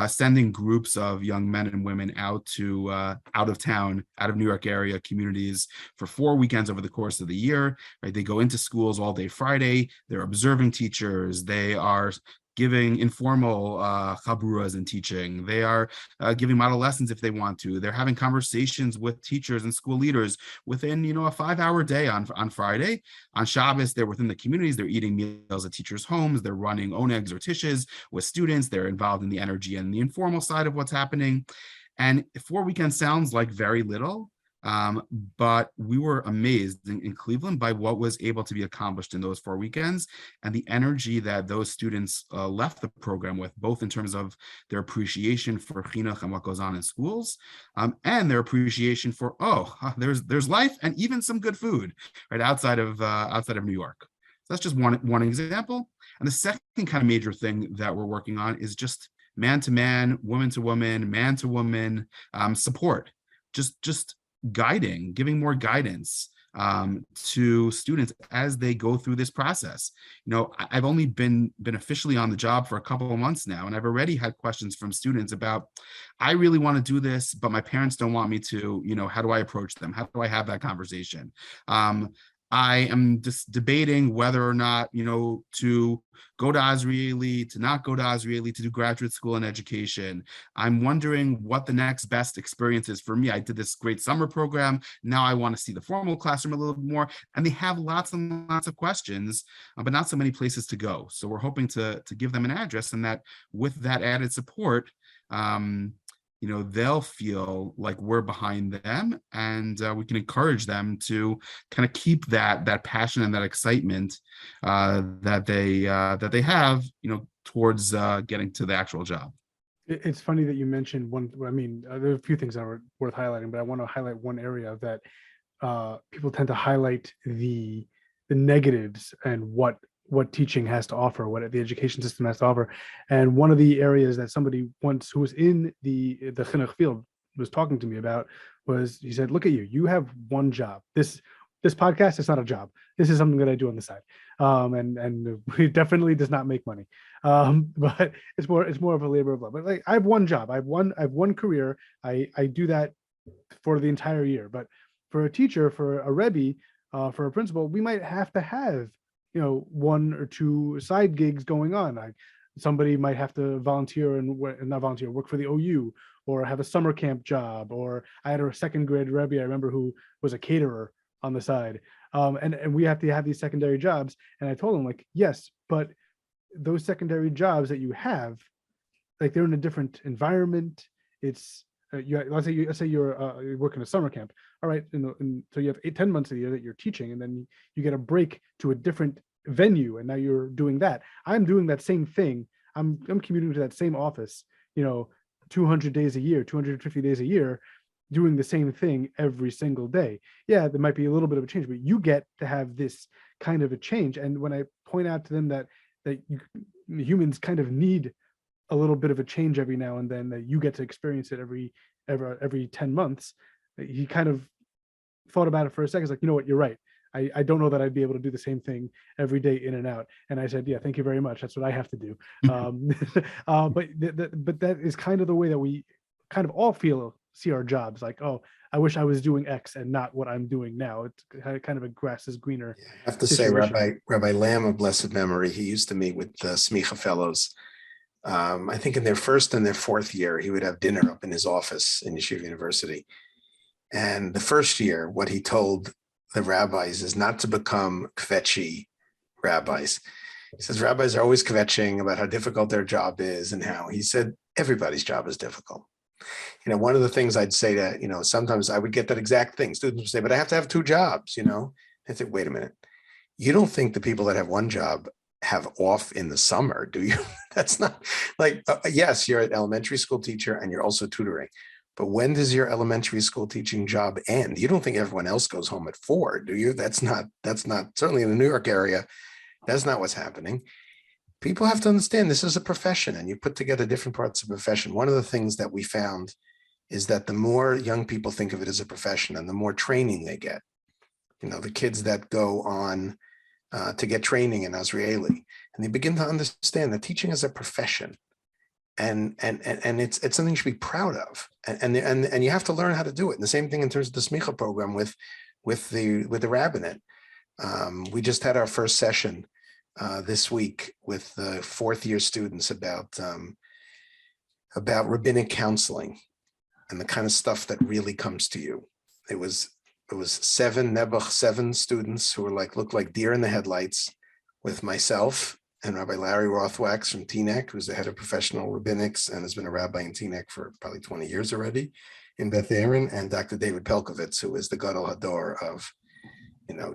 sending groups of young men and women out to out of town, out of New York area communities for 4 weekends over the course of the year. Right, they go into schools all day Friday. They're observing teachers. They are giving informal chaburas and teaching. They are giving model lessons if they want to. They're having conversations with teachers and school leaders within, a 5-hour day on Friday. On Shabbos, they're within the communities. They're eating meals at teachers' homes. They're running onegs or tishes with students. They're involved in the energy and the informal side of what's happening. And 4 weekends sounds like very little, but we were amazed in Cleveland by what was able to be accomplished in those 4 weekends, and the energy that those students left the program with, both in terms of their appreciation for chinuch and what goes on in schools, and their appreciation for there's life and even some good food right outside of New York. So that's just one example. And the second kind of major thing that we're working on is just man to man, woman to woman, man to woman support. Just guiding, giving more guidance to students as they go through this process. I've only been officially on the job for a couple of months now, and I've already had questions from students about, I really want to do this, but my parents don't want me to. How do I approach them? How do I have that conversation? I am just debating whether or not, to go to Azrieli, to not go to Azrieli, to do graduate school and education. I'm wondering what the next best experience is for me. I did this great summer program. Now I want to see the formal classroom a little bit more. And they have lots and lots of questions, but not so many places to go. So we're hoping to give them an address, and that with that added support, they'll feel like we're behind them, and we can encourage them to kind of keep that passion and that excitement that they have, towards getting to the actual job. It's funny that you mentioned one. I mean, there are a few things that are worth highlighting, but I want to highlight one area that people tend to highlight the negatives and what teaching has to offer, what the education system has to offer. And one of the areas that somebody once who was in the chinuch field was talking to me about was, he said, look at you, you have one job. This podcast is not a job. This is something that I do on the side. And it definitely does not make money. But it's more of a labor of love. But like, I have one job. I have one career. I do that for the entire year. But for a teacher, for a Rebbe, for a principal, we might have to have one or two side gigs going on. Like somebody might have to volunteer work for the OU, or have a summer camp job. Or I had a second grade Rebbe, I remember, who was a caterer on the side. And we have to have these secondary jobs. And I told him, like, yes, but those secondary jobs that you have, like, they're in a different environment. It's let's say you're working a summer camp. All right, so you have 10 months of the year that you're teaching, and then you get a break to a different venue, and now you're doing that. I'm doing that same thing. I'm commuting to that same office, 200 days a year, 250 days a year, doing the same thing every single day. Yeah, there might be a little bit of a change, but you get to have this kind of a change. And when I point out to them that humans kind of need a little bit of a change every now and then, that you get to experience it every 10 months, he kind of thought about it for a second. He's like, you know what, you're right. I don't know that I'd be able to do the same thing every day in and out. And I said, yeah, thank you very much. That's what I have to do. But that is kind of the way that we kind of all see our jobs. Like, oh, I wish I was doing X and not what I'm doing now. It's kind of a grass is greener. Yeah, I have to situation. Say, Rabbi Lamb of blessed memory, he used to meet with the Smicha fellows. I think in their first and their fourth year, he would have dinner up in his office in Yeshiva University. And the first year, what he told the rabbis is not to become kvetchy rabbis. He says rabbis are always kvetching about how difficult their job is, and how, he said, everybody's job is difficult. One of the things I'd say to, sometimes I would get that exact thing. Students would say, but I have to have two jobs, I think, wait a minute. You don't think the people that have one job have off in the summer, do you? That's not like, yes, you're an elementary school teacher and you're also tutoring. But when does your elementary school teaching job end? You don't think everyone else goes home at 4, do you? That's not, certainly in the New York area, that's not what's happening. People have to understand this is a profession, and you put together different parts of the profession. One of the things that we found is that the more young people think of it as a profession and the more training they get, the kids that go on to get training in Azrieli, and they begin to understand that teaching is a profession. And it's something you should be proud of, and you have to learn how to do it. And the same thing in terms of the Smicha program with the rabbinate. We just had our first session this week with the fourth year students about rabbinic counseling and the kind of stuff that really comes to you. It was 7 students who were looked like deer in the headlights, with myself and Rabbi Larry Rothwax from Teaneck, who's the head of professional rabbinics and has been a rabbi in Teaneck for probably 20 years already in Beth Aaron, and Dr. David Pelkovitz, who is the Gadol Hador of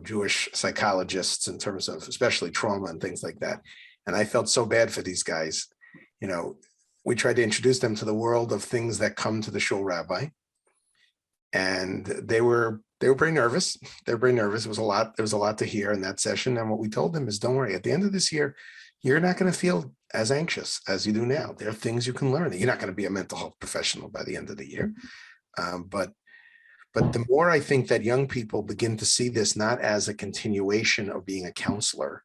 Jewish psychologists in terms of especially trauma and things like that. And I felt so bad for these guys. We tried to introduce them to the world of things that come to the shul rabbi, and they were pretty nervous. They were pretty nervous. It was a lot. There was a lot to hear in that session. And what we told them is, don't worry. At the end of this year, you're not going to feel as anxious as you do now. There are things you can learn. You're not going to be a mental health professional by the end of the year. But the more I think that young people begin to see this not as a continuation of being a counselor,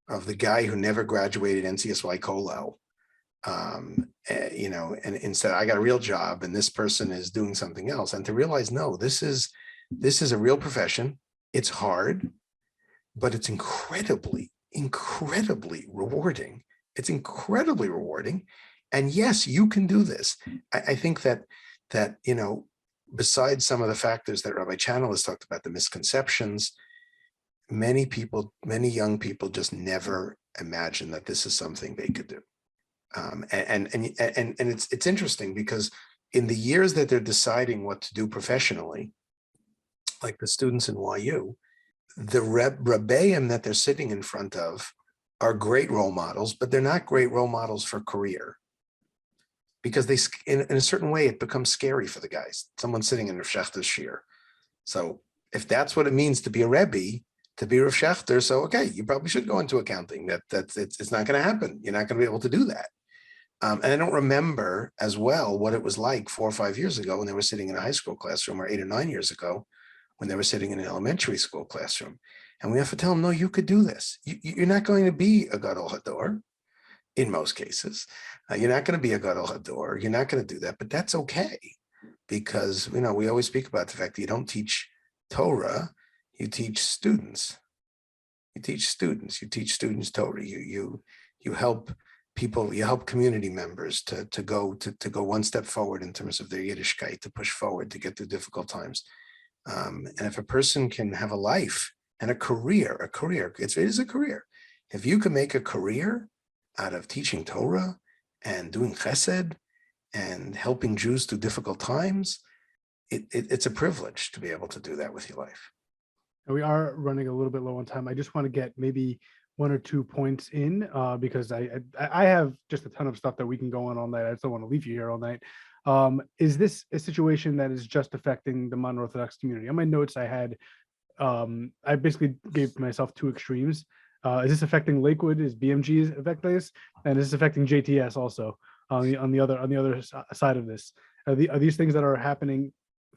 of the guy who never graduated NCSY Colo, and instead I got a real job and this person is doing something else, and to realize, no, this is a real profession. It's hard, but it's incredibly, incredibly rewarding. It's incredibly rewarding. And yes, you can do this. I think that besides some of the factors that Rabbi Chanales talked about, the misconceptions, many young people just never imagine that this is something they could do. And it's interesting because in the years that they're deciding what to do professionally, like the students in YU, the Rebbeim that they're sitting in front of are great role models, but they're not great role models for career, because they, in a certain way, it becomes scary for the guys. Someone sitting in Rav Shechter's shir. So if that's what it means to be a Rebbe, to be Rav Shechter, so okay, you probably should go into accounting. It's not going to happen. You're not going to be able to do that. And I don't remember as well what it was like 4 or 5 years ago when they were sitting in a high school classroom, or 8 or 9 years ago when they were sitting in an elementary school classroom. And we have to tell them, no, you could do this. You're not going to be a Gadol Hador in most cases. You're not going to be a Gadol Hador. You're not going to do that, but that's okay. Because, we always speak about the fact that you don't teach Torah, you teach students. You teach students Torah. You help people, you help community members to go one step forward in terms of their Yiddishkeit, to push forward, to get through difficult times. And if a person can have a life and a career, it is a career. If you can make a career out of teaching Torah and doing chesed and helping Jews through difficult times, it's a privilege to be able to do that with your life. And we are running a little bit low on time. I just want to get maybe 1 or 2 points in because I have just a ton of stuff that we can go on all night. I just don't want to leave you here all night. Is this a situation that is just affecting the modern Orthodox community? On my notes, I had I basically gave myself 2 extremes. Is this affecting Lakewood? Is BMG affecting this? And is this affecting JTS also on the other side of this? Are these things that are happening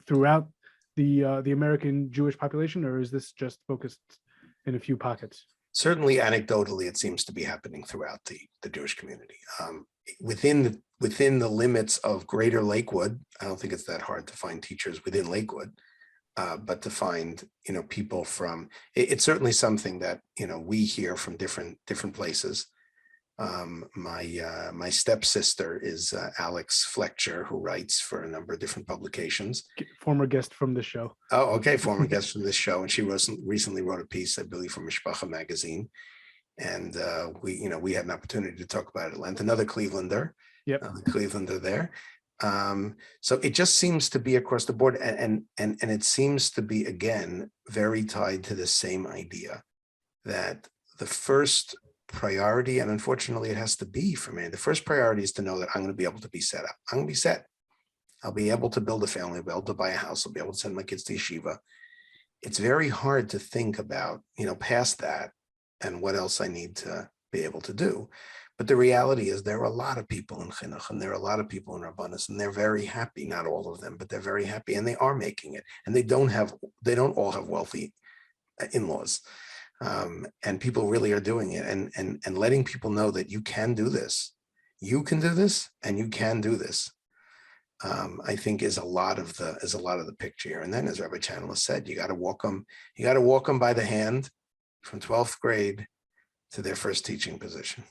throughout the American Jewish population, or is this just focused in a few pockets? Certainly, anecdotally, it seems to be happening throughout the Jewish community. Within the limits of Greater Lakewood, I don't think it's that hard to find teachers within Lakewood, but to find people from it's certainly something that we hear from different places. My stepsister is Alex Fletcher, who writes for a number of different publications. Former guest from the show. Oh, okay, former guest from this show, and she recently wrote a piece, I believe, for Mishpacha magazine, and we had an opportunity to talk about it at length. Another Clevelander, Clevelander there. So it just seems to be across the board, and it seems to be again very tied to the same idea that the first priority, and unfortunately it has to be for me, the first priority is to know that I'm going to be able to be set up. I'm going to be set. I'll be able to build a family, I'll be able to buy a house, I'll be able to send my kids to yeshiva. It's very hard to think about, past that and what else I need to be able to do. But the reality is there are a lot of people in Chinuch and there are a lot of people in Rabbanis, and they're very happy, not all of them, but they're very happy and they are making it. And they don't all have wealthy in-laws. And people really are doing it and letting people know that you can do this. You can do this and you can do this. I think is a lot of the picture here. And then, as Rabbi Chanales said, you got to walk them by the hand from 12th grade to their first teaching position.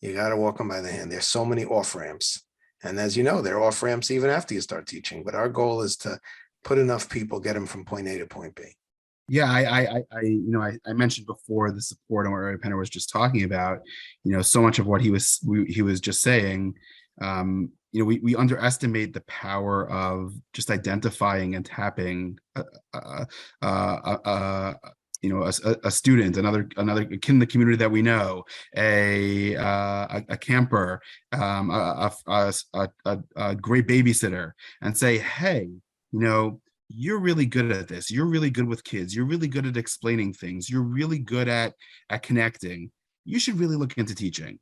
You got to walk them by the hand. There's so many off ramps, and as you know, there are off ramps even after you start teaching. But our goal is to put enough people, get them from point A to point B. Yeah, I mentioned before the support and what Rabbi Penner was just talking about. So much of what he was just saying. We underestimate the power of just identifying and tapping a student, another kid in the community that we know, a camper, a great babysitter, and say, hey, you're really good at this. You're really good with kids. You're really good at explaining things. You're really good at connecting. You should really look into teaching.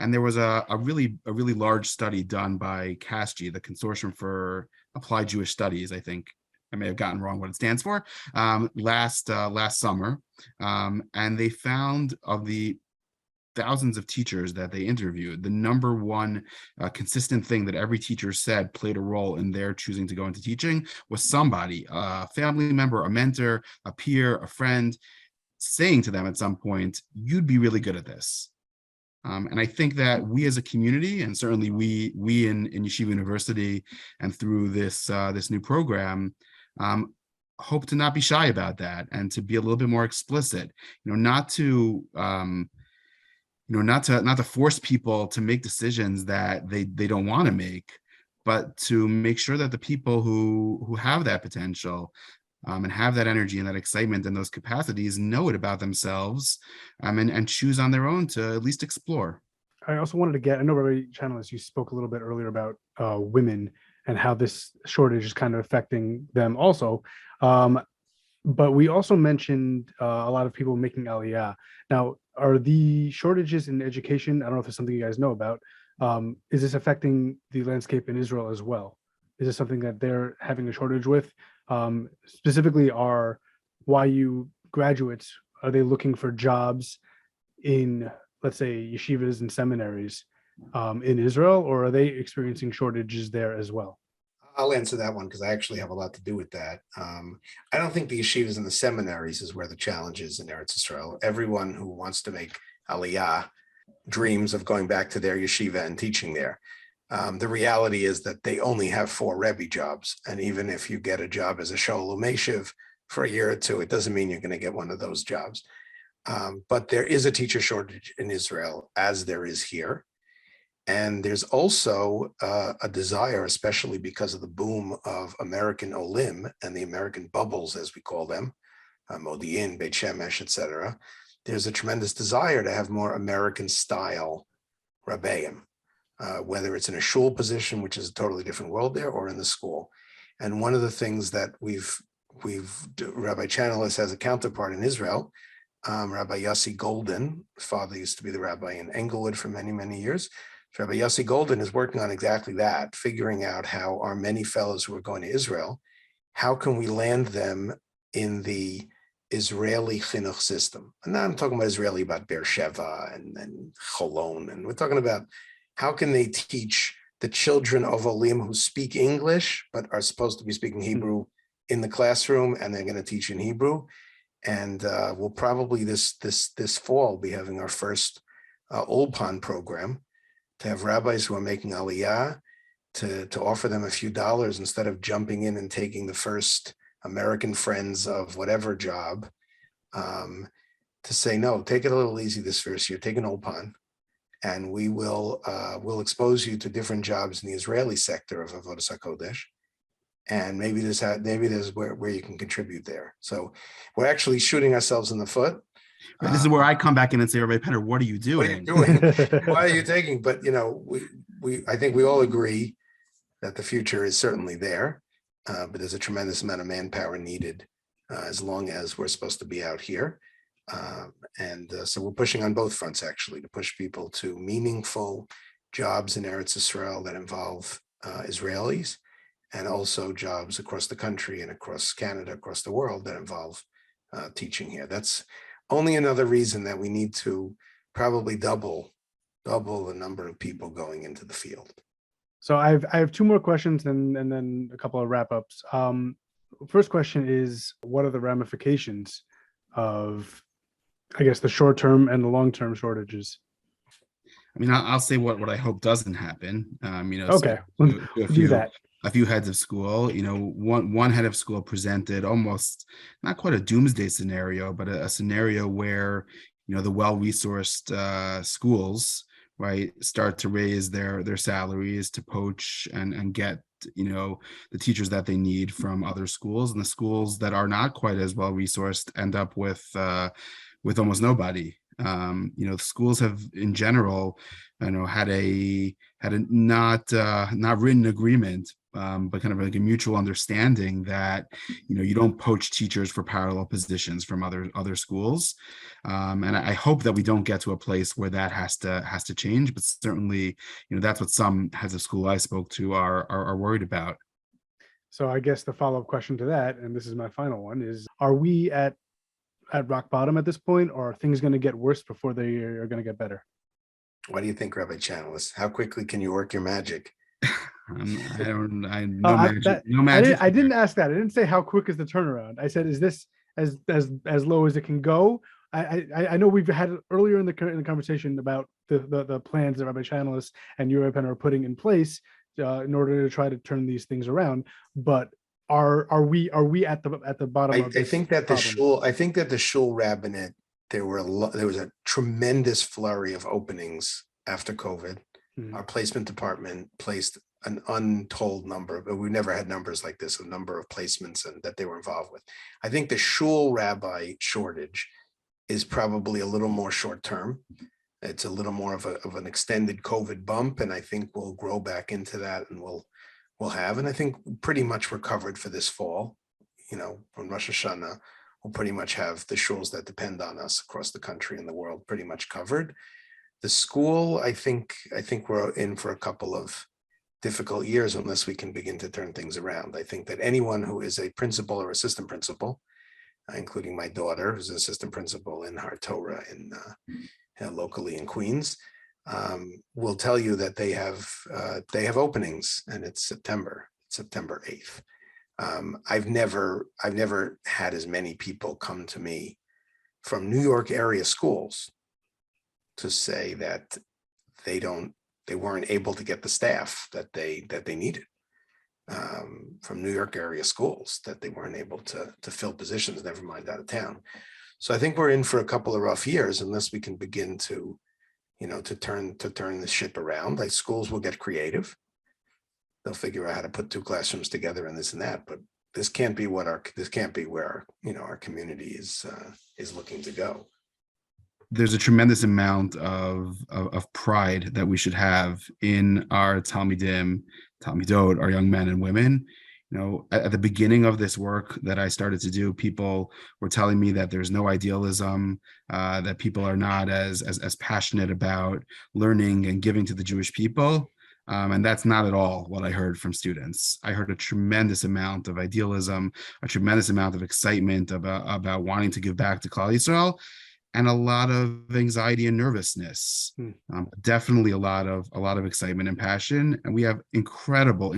And there was a really large study done by CASG, the Consortium for Applied Jewish Studies. I think I may have gotten wrong what it stands for. Last summer, and they found of the thousands of teachers that they interviewed, the number one consistent thing that every teacher said played a role in their choosing to go into teaching was somebody, a family member, a mentor, a peer, a friend, saying to them at some point, you'd be really good at this. And I think that we as a community, and certainly we in Yeshiva University and through this new program, hope to not be shy about that and to be a little bit more explicit, not to force people to make decisions that they don't want to make, but to make sure that the people who have that potential and have that energy and that excitement and those capacities know it about themselves and choose on their own to at least explore. I also wanted to I know, Rabbi Chanales, you spoke a little bit earlier about women and how this shortage is kind of affecting them also. But we also mentioned a lot of people making aliyah. Now, are the shortages in education, I don't know if it's something you guys know about, is this affecting the landscape in Israel as well? Is this something that they're having a shortage with? Specifically, are YU graduates, are they looking for jobs in, let's say, yeshivas and seminaries in Israel, or are they experiencing shortages there as well? I'll answer that one because I actually have a lot to do with that. I don't think the yeshivas and the seminaries is where the challenge is in Eretz Yisrael. Everyone who wants to make aliyah dreams of going back to their yeshiva and teaching there. The reality is that they only have 4 Rebbe jobs. And even if you get a job as a Sholem Meshiv for a year or two, it doesn't mean you're going to get one of those jobs. But there is a teacher shortage in Israel, as there is here. And there's also a desire, especially because of the boom of American Olim and the American bubbles, as we call them, Modi'in, Beit Shemesh, etc. There's a tremendous desire to have more American-style rabbeim, whether it's in a shul position, which is a totally different world there, or in the school. And one of the things that Rabbi Chanales has a counterpart in Israel, Rabbi Yossi Golden. His father used to be the rabbi in Englewood for many, many years. So Rabbi Yossi Golden is working on exactly that, figuring out how our many fellows who are going to Israel, how can we land them in the Israeli chinuch system? And now I'm talking about Israeli, about Beersheva and Cholon, and we're talking about how can they teach the children of Olim who speak English but are supposed to be speaking Hebrew in the classroom, and they're going to teach in Hebrew. And we'll probably this fall be having our first Ulpan program to have rabbis who are making Aliyah to offer them a few dollars instead of jumping in and taking the first American friends of whatever job, to say, no, take it a little easy this first year, take an Ulpan, and we'll expose you to different jobs in the Israeli sector of Avodas HaKodesh. And maybe there's where you can contribute there. So we're actually shooting ourselves in the foot. This is where I come back in and say, Rabbi Penner, what are you doing? Why are you taking? But I think we all agree that the future is certainly there, but there's a tremendous amount of manpower needed as long as we're supposed to be out here. So we're pushing on both fronts, actually, to push people to meaningful jobs in Eretz Israel that involve Israelis, and also jobs across the country and across Canada, across the world that involve teaching here. That's only another reason that we need to probably double the number of people going into the field. So I have 2 more questions and then a couple of wrap-ups. First question is, what are the ramifications of, I guess, the short-term and the long-term shortages? I mean, I'll say what I hope doesn't happen. Okay, do that. A few heads of school, one head of school presented almost not quite a doomsday scenario, but a scenario where, the well-resourced schools, right, start to raise their salaries to poach and get, the teachers that they need from other schools, and the schools that are not quite as well-resourced end up with almost nobody. The schools have, in general, had a not written agreement, but kind of like a mutual understanding that you don't poach teachers for parallel positions from other schools, and I hope that we don't get to a place where that has to change. But certainly, that's what some heads of school I spoke to are worried about. So I guess the follow-up question to that, and this is my final one, is: are we at rock bottom at this point, or are things going to get worse before they are going to get better? What do you think, Rabbi Chanales? How quickly can you work your magic? No magic. I didn't ask that. I didn't say how quick is the turnaround. I said, is this as low as it can go? I know we've had earlier in the conversation about the plans that Rabbi Chanales and you, Rabbi Penner, are putting in place in order to try to turn these things around. But are we at the bottom of this? I think that the shul rabbinate, there was a tremendous flurry of openings after COVID. Mm-hmm. Our placement department placed an untold number, but we've never had numbers like this, a number of placements and that they were involved with. I think the shul rabbi shortage is probably a little more short term. It's a little more of an extended COVID bump, and I think we'll grow back into that, and we'll have, and I think pretty much we're covered for this fall. From Rosh Hashanah, we'll pretty much have the shuls that depend on us across the country and the world pretty much covered. The school, I think we're in for a couple of difficult years unless we can begin to turn things around. I think that anyone who is a principal or assistant principal, including my daughter, who's an assistant principal in Har Torah locally in Queens, will tell you that they have openings, and it's September 8th. I've never had as many people come to me from New York area schools to say that they don't they weren't able to get the staff that they needed from New York area schools, that they weren't able to fill positions, never mind out of town. So I think we're in for a couple of rough years unless we can begin to, to turn the ship around. Like, schools will get creative. They'll figure out how to put two classrooms together and this and that, but this can't be where our community is looking to go. There's a tremendous amount of pride that we should have in our Talmidim, Talmidot, our young men and women. At the beginning of this work that I started to do, people were telling me that there's no idealism, that people are not as passionate about learning and giving to the Jewish people. And that's not at all what I heard from students. I heard a tremendous amount of idealism, a tremendous amount of excitement about wanting to give back to Klal Yisrael, and a lot of anxiety and nervousness. Definitely a lot of excitement and passion. And we have incredible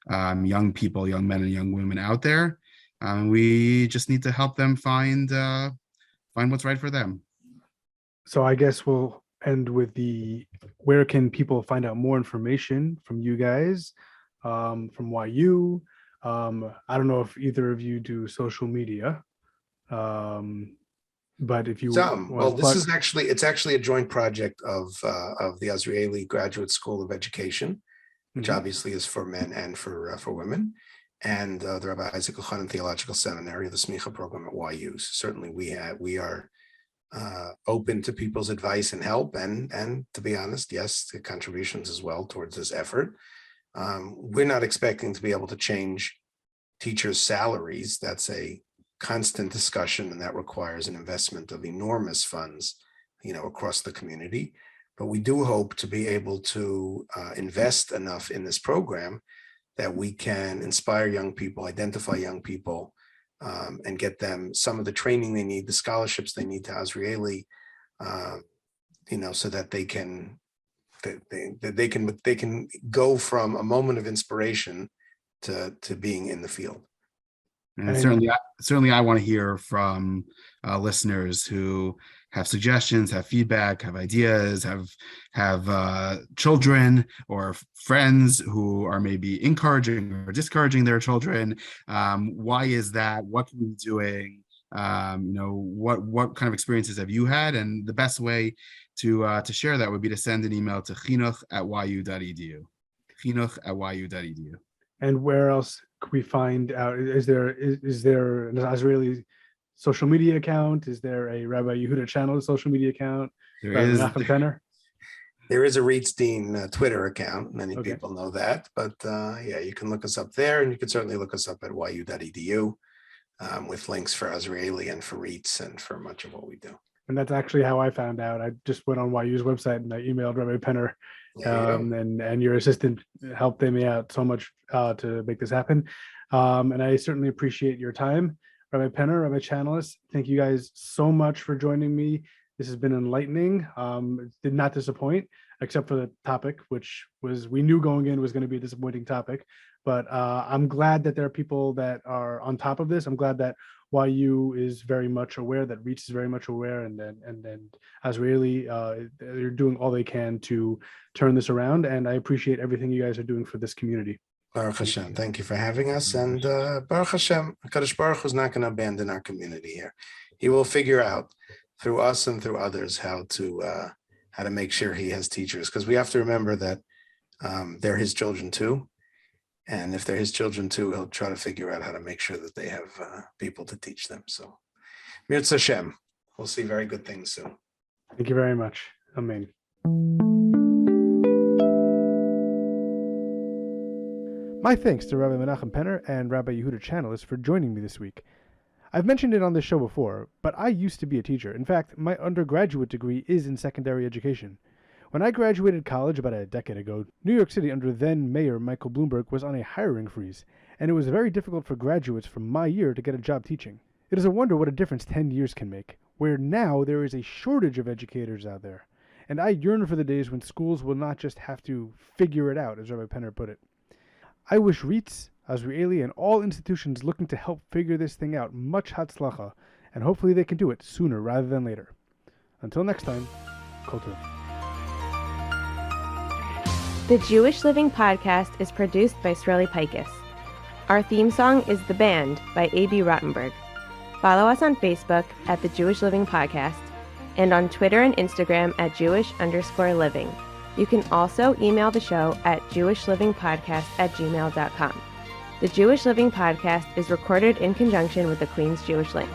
young people, young men and young women out there. We just need to help them find what's right for them. So I guess we'll end with where can people find out more information from you guys, from YU? I don't know if either of you do social media. But if you it's actually a joint project of the Azrieli Graduate School of Education, which obviously is for men and for women, and the Rabbi Isaac Elchanan Theological Seminary, the Smicha program at YU. So certainly we are open to people's advice and help, and to be honest, yes, the contributions as well towards this effort. We're not expecting to be able to change teachers' salaries. That's a constant discussion, and that requires an investment of enormous funds, across the community. But we do hope to be able to invest enough in this program that we can inspire young people, identify young people, and get them some of the training they need, the scholarships they need to Azrieli, so that they can go from a moment of inspiration to being in the field. And certainly, I want to hear from listeners who have suggestions, have feedback, have ideas, have children or friends who are maybe encouraging or discouraging their children. Why is that? What can we be doing? What kind of experiences have you had? And the best way to share that would be to send an email to chinuch@yu.edu. chinuch@yu.edu. And where else could we find out? Is there an Azrieli social media account? Is there a Rabbi Yehuda Chanales social media account? Rabbi Menachem Penner? There is a Reedstein Twitter account. Many people know that, but you can look us up there, and you can certainly look us up at yu.edu with links for Azrieli and for Reeds and for much of what we do. And that's actually how I found out. I just went on YU's website and I emailed Rabbi Penner, and your assistant helped me out so much to make this happen. And I certainly appreciate your time. Rabbi Penner, Rabbi Chanales, thank you guys so much for joining me. This has been enlightening. It did not disappoint, except for the topic, which we knew going in was going to be a disappointing topic. But I'm glad that there are people that are on top of this. I'm glad that YU is very much aware, that Reach is very much aware, and then Azrieli, they're doing all they can to turn this around. And I appreciate everything you guys are doing for this community. Baruch Hashem, thank you for having us. And Baruch Hashem, Kadosh Baruch Hu is not going to abandon our community here. He will figure out through us and through others how to make sure he has teachers, because we have to remember that they're his children too. And if they're his children too, he'll try to figure out how to make sure that they have people to teach them. So, Mirz Hashem, we'll see very good things soon. Thank you very much. Amen. My thanks to Rabbi Menachem Penner and Rabbi Yehuda Chanales for joining me this week. I've mentioned it on this show before, but I used to be a teacher. In fact, my undergraduate degree is in secondary education. When I graduated college about a decade ago, New York City under then Mayor Michael Bloomberg was on a hiring freeze, and it was very difficult for graduates from my year to get a job teaching. It is a wonder what a difference 10 years can make, where now there is a shortage of educators out there. And I yearn for the days when schools will not just have to figure it out, as Rabbi Penner put it. I wish REITs, Azrieli, and all institutions looking to help figure this thing out much hatzlacha, and hopefully they can do it sooner rather than later. Until next time, Kol Tov. The Jewish Living Podcast is produced by Sreli Pikus. Our theme song is The Band by A.B. Rottenberg. Follow us on Facebook at The Jewish Living Podcast and on Twitter and Instagram at Jewish_living. You can also email the show at jewishlivingpodcast@gmail.com. The Jewish Living Podcast is recorded in conjunction with the Queen's Jewish Link.